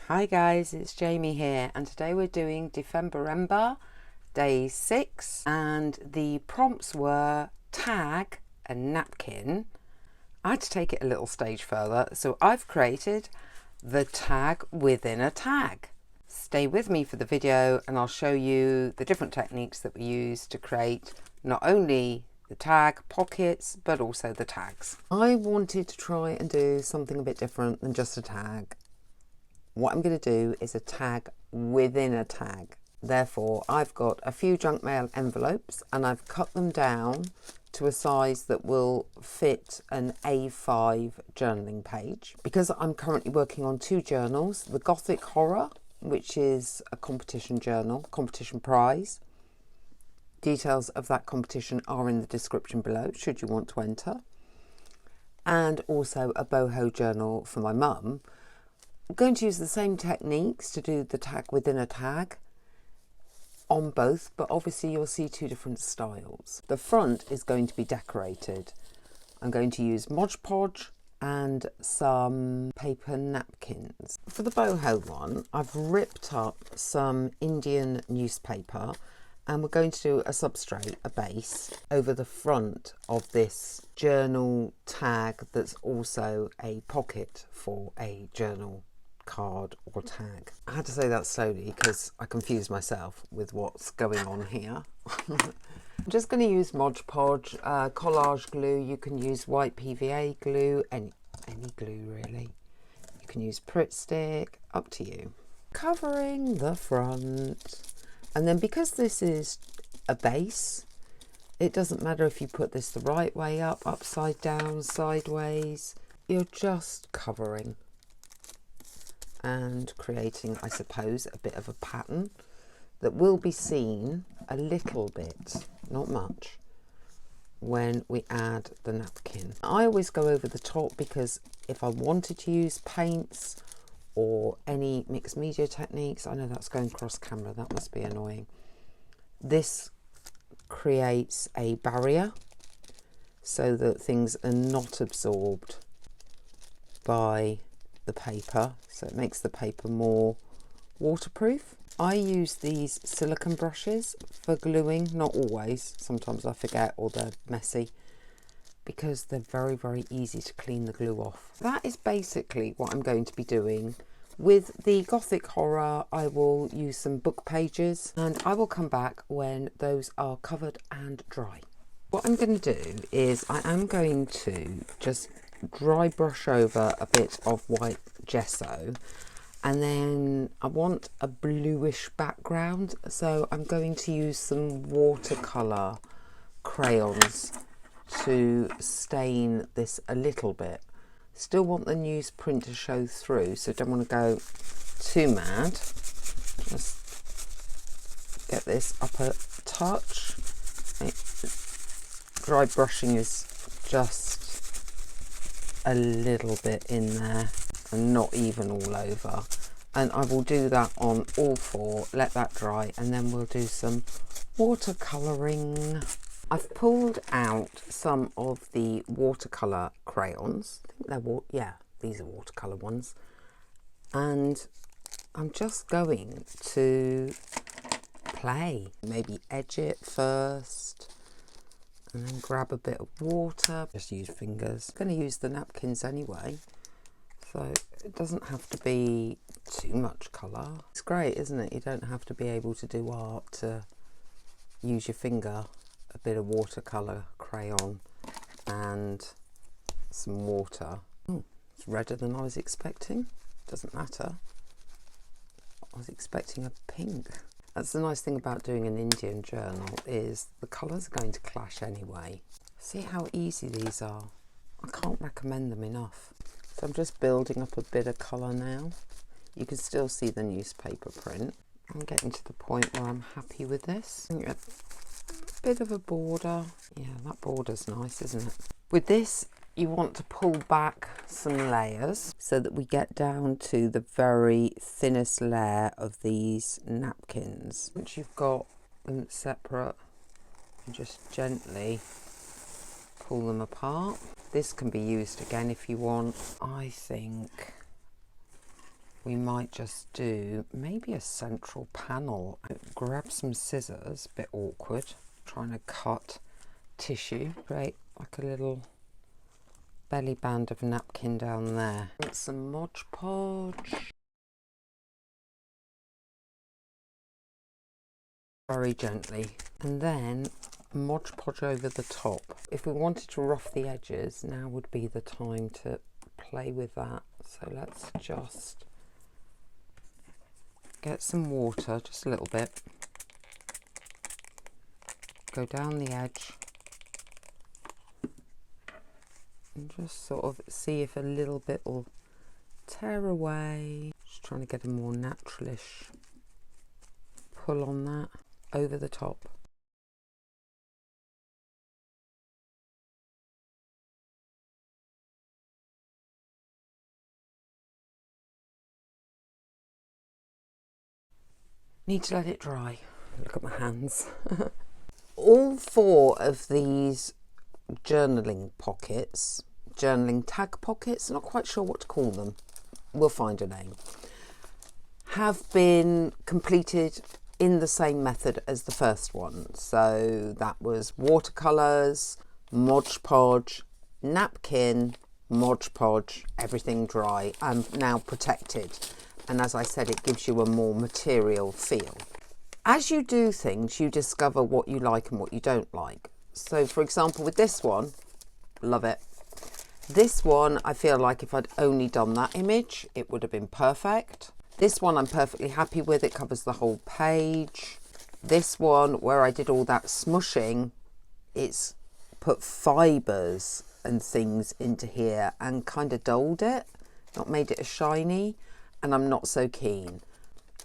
Hi guys, it's Jamie here, and today we're doing Dephemerember day 6, and the prompts were tag and napkin. I had to take it a little stage further, so I've created the tag within a tag. Stay with me for the video and I'll show you the different techniques that we use to create not only the tag pockets but also the tags. I wanted to try and do something a bit different than just a tag. What I'm going to do is a tag within a tag. Therefore, I've got a few junk mail envelopes and I've cut them down to a size that will fit an A5 journaling page. Because I'm currently working on 2 journals, the Gothic Horror, which is a competition journal, competition prize. Details of that competition are in the description below, should you want to enter. And also a boho journal for my mum. I'm going to use the same techniques to do the tag within a tag on both, but obviously you'll see 2 different styles. The front is going to be decorated. I'm going to use Mod Podge and some paper napkins. For the boho one, I've ripped up some Indian newspaper and we're going to do a substrate, a base, over the front of this journal tag that's also a pocket for a journal card or tag. I had to say that slowly because I confused myself with what's going on here. I'm just going to use Mod Podge collage glue. You can use white PVA glue, any glue really. You can use Pritt stick, up to you. Covering the front, and then because this is a base, it doesn't matter if you put this the right way up, upside down, sideways. You're just covering and creating, I suppose, a bit of a pattern that will be seen a little bit, not much, when we add the napkin. I always go over the top because if I wanted to use paints or any mixed media techniques, I know that's going cross camera, that must be annoying. This creates a barrier so that things are not absorbed by the paper, so it makes the paper more waterproof. I use these silicone brushes for gluing, not always, sometimes I forget or they're messy, because they're very easy to clean the glue off. That is basically what I'm going to be doing. With the Gothic Horror, I will use some book pages and I will come back when those are covered and dry. What I'm going to do is I am going to just dry brush over a bit of white gesso, and then I want a bluish background, so I'm going to use some watercolor crayons to stain this a little bit. Still want the newsprint to show through, so don't want to go too mad. Just get this up a touch. Dry brushing is just a little bit in there and not even all over, and I will do that on all 4, let that dry, and then we'll do some watercolouring. I've pulled out some of the watercolour crayons. I think they're these are watercolour ones, and I'm just going to play, maybe edge it first and then grab a bit of water, just use fingers. I'm going to use the napkins anyway, so it doesn't have to be too much colour. It's great, isn't it? You don't have to be able to do art to use your finger, a bit of watercolour crayon and some water. Oh, it's redder than I was expecting. Doesn't matter. I was expecting a pink. That's the nice thing about doing an Indian journal, is the colours are going to clash anyway. See how easy these are? I can't recommend them enough. So I'm just building up a bit of colour now. You can still see the newspaper print. I'm getting to the point where I'm happy with this. A bit of a border. Yeah, that border's nice, isn't it? With this, you want to pull back some layers so that we get down to the very thinnest layer of these napkins. Once you've got them separate, you just gently pull them apart. This can be used again if you want. I think we might just do maybe a central panel. Grab some scissors, a bit awkward, trying to cut tissue, create like a little belly band of napkin down there. Some Mod Podge. Very gently, and then Mod Podge over the top. If we wanted to rough the edges, now would be the time to play with that. So let's just get some water, just a little bit, go down the edge and just sort of see if a little bit will tear away. Just trying to get a more naturalish pull on that over the top. Need to let it dry. Look at my hands. All 4 of these journaling pockets, journaling tag pockets, not quite sure what to call them, we'll find a name, have been completed in the same method as the first one. So that was watercolours, Mod Podge, napkin, Mod Podge, everything dry and now protected. And as I said, it gives you a more material feel. As you do things, you discover what you like and what you don't like. So for example, with this one, love it. This one, I feel like if I'd only done that image, it would have been perfect. This one I'm perfectly happy with, it covers the whole page. This one, where I did all that smushing, it's put fibres and things into here and kind of dulled it, not made it as shiny, and I'm not so keen.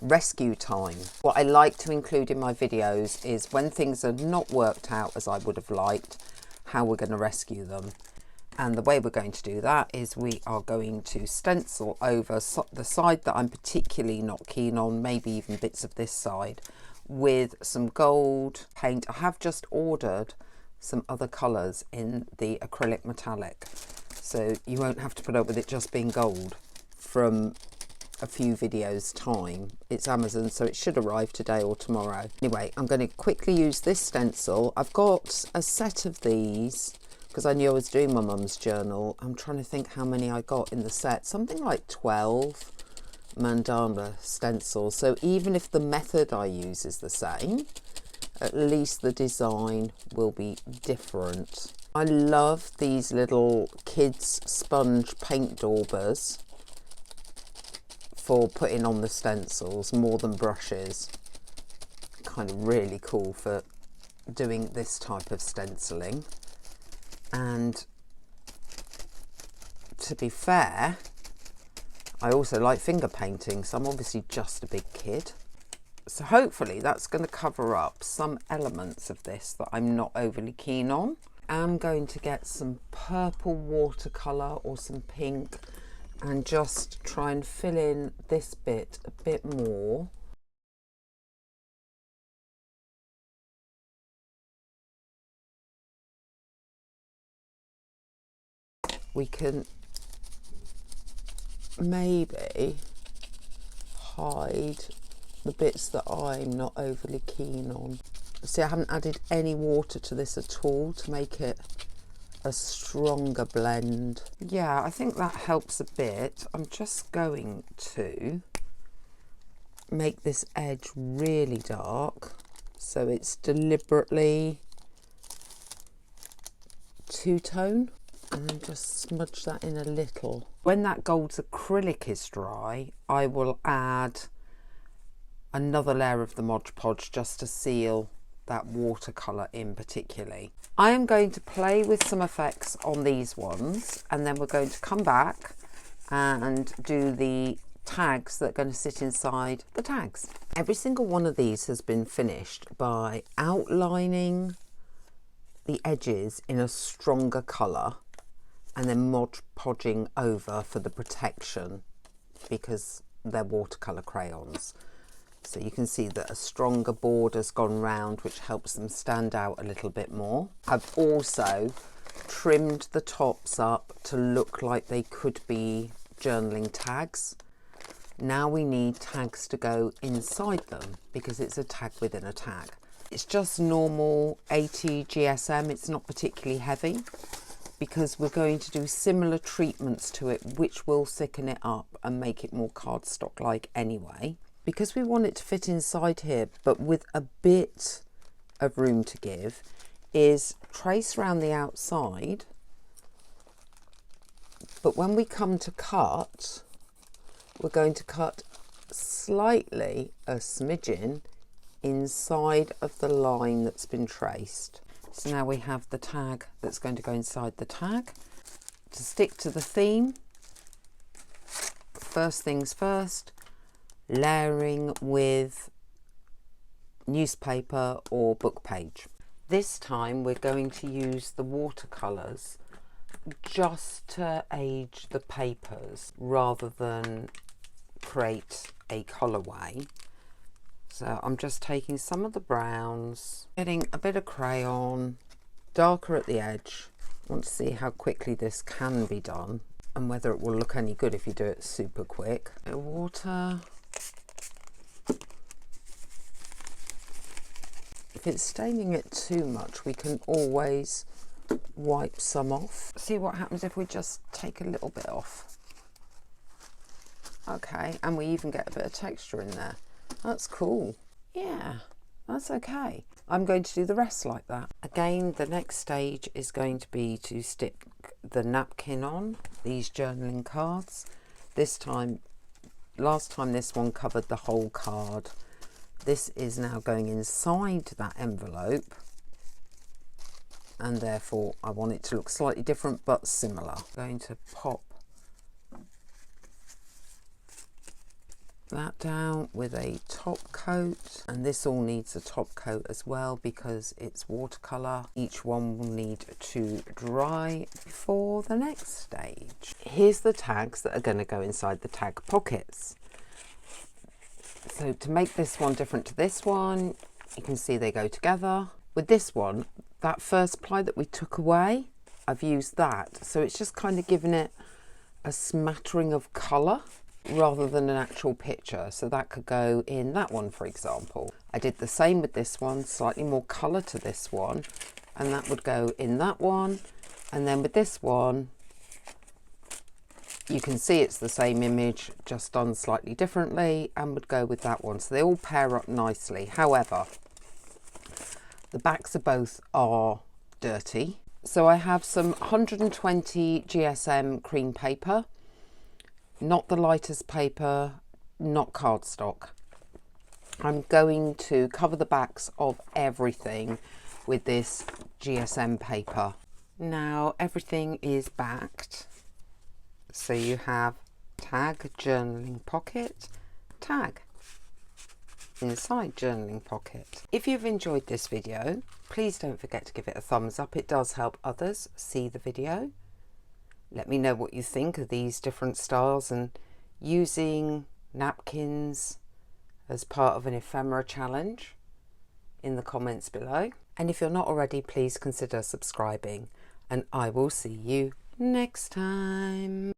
Rescue time. What I like to include in my videos is when things are not worked out as I would have liked, how we're going to rescue them. And the way we're going to do that is we are going to stencil over the side that I'm particularly not keen on, maybe even bits of this side, with some gold paint. I have just ordered some other colours in the acrylic metallic, so you won't have to put up with it just being gold from a few videos time. It's Amazon, so it should arrive today or tomorrow. Anyway, I'm going to quickly use this stencil. I've got a set of these because I knew I was doing my mum's journal. I'm trying to think how many I got in the set. Something like 12 mandala stencils. So even if the method I use is the same, at least the design will be different. I love these little kids sponge paint daubers for putting on the stencils more than brushes. Kind of really cool for doing this type of stenciling. And to be fair, I also like finger painting, so I'm obviously just a big kid. So hopefully that's going to cover up some elements of this that I'm not overly keen on. I'm going to get some purple watercolour or some pink and just try and fill in this bit a bit more. We can maybe hide the bits that I'm not overly keen on. See, I haven't added any water to this at all to make it a stronger blend. Yeah, I think that helps a bit. I'm just going to make this edge really dark, so it's deliberately two-tone, and then just smudge that in a little. When that gold's acrylic is dry, I will add another layer of the Mod Podge just to seal that watercolour in particularly. I am going to play with some effects on these ones, and then we're going to come back and do the tags that are going to sit inside the tags. Every single one of these has been finished by outlining the edges in a stronger colour and then Mod Podging over for the protection because they're watercolour crayons. So you can see that a stronger border's gone round, which helps them stand out a little bit more. I've also trimmed the tops up to look like they could be journaling tags, Now we need tags to go inside them because it's a tag within a tag. It's just normal ARTY GSM, it's not particularly heavy because we're going to do similar treatments to it which will thicken it up and make it more cardstock-like anyway. Because we want it to fit inside here but with a bit of room to give, is trace around the outside, but when we come to cut, we're going to cut slightly, a smidgen, inside of the line that's been traced. So now we have the tag that's going to go inside the tag. To stick to the theme, first things first, layering with newspaper or book page. This time we're going to use the watercolours just to age the papers rather than create a colourway. So I'm just taking some of the browns, getting a bit of crayon, darker at the edge. I want to see how quickly this can be done and whether it will look any good if you do it super quick. A bit of water. If it's staining it too much, we can always wipe some off. See what happens if we just take a little bit off. Okay, and we even get a bit of texture in there. That's cool. Yeah, that's okay. I'm going to do the rest like that. Again, the next stage is going to be to stick the napkin on these journaling cards. This time, last time this one covered the whole card. This is now going inside that envelope, and therefore I want it to look slightly different but similar. I'm going to pop that down with a top coat, and this all needs a top coat as well because it's watercolour. Each one will need to dry before the next stage. Here's the tags that are going to go inside the tag pockets. So to make this one different to this one, you can see they go together. With this one, that first ply that we took away, I've used that. So it's just kind of giving it a smattering of colour rather than an actual picture. So that could go in that one, for example. I did the same with this one, slightly more colour to this one, and that would go in that one. And then with this one, you can see it's the same image, just done slightly differently, and would go with that one. So they all pair up nicely. However, the backs of both are dirty. So I have some 120 GSM cream paper, not the lightest paper, not cardstock. I'm going to cover the backs of everything with this GSM paper. Now everything is backed. So you have tag, journaling pocket, tag, inside journaling pocket. If you've enjoyed this video, please don't forget to give it a thumbs up. It does help others see the video. Let me know what you think of these different styles and using napkins as part of an ephemera challenge in the comments below. And if you're not already, please consider subscribing, and I will see you next time.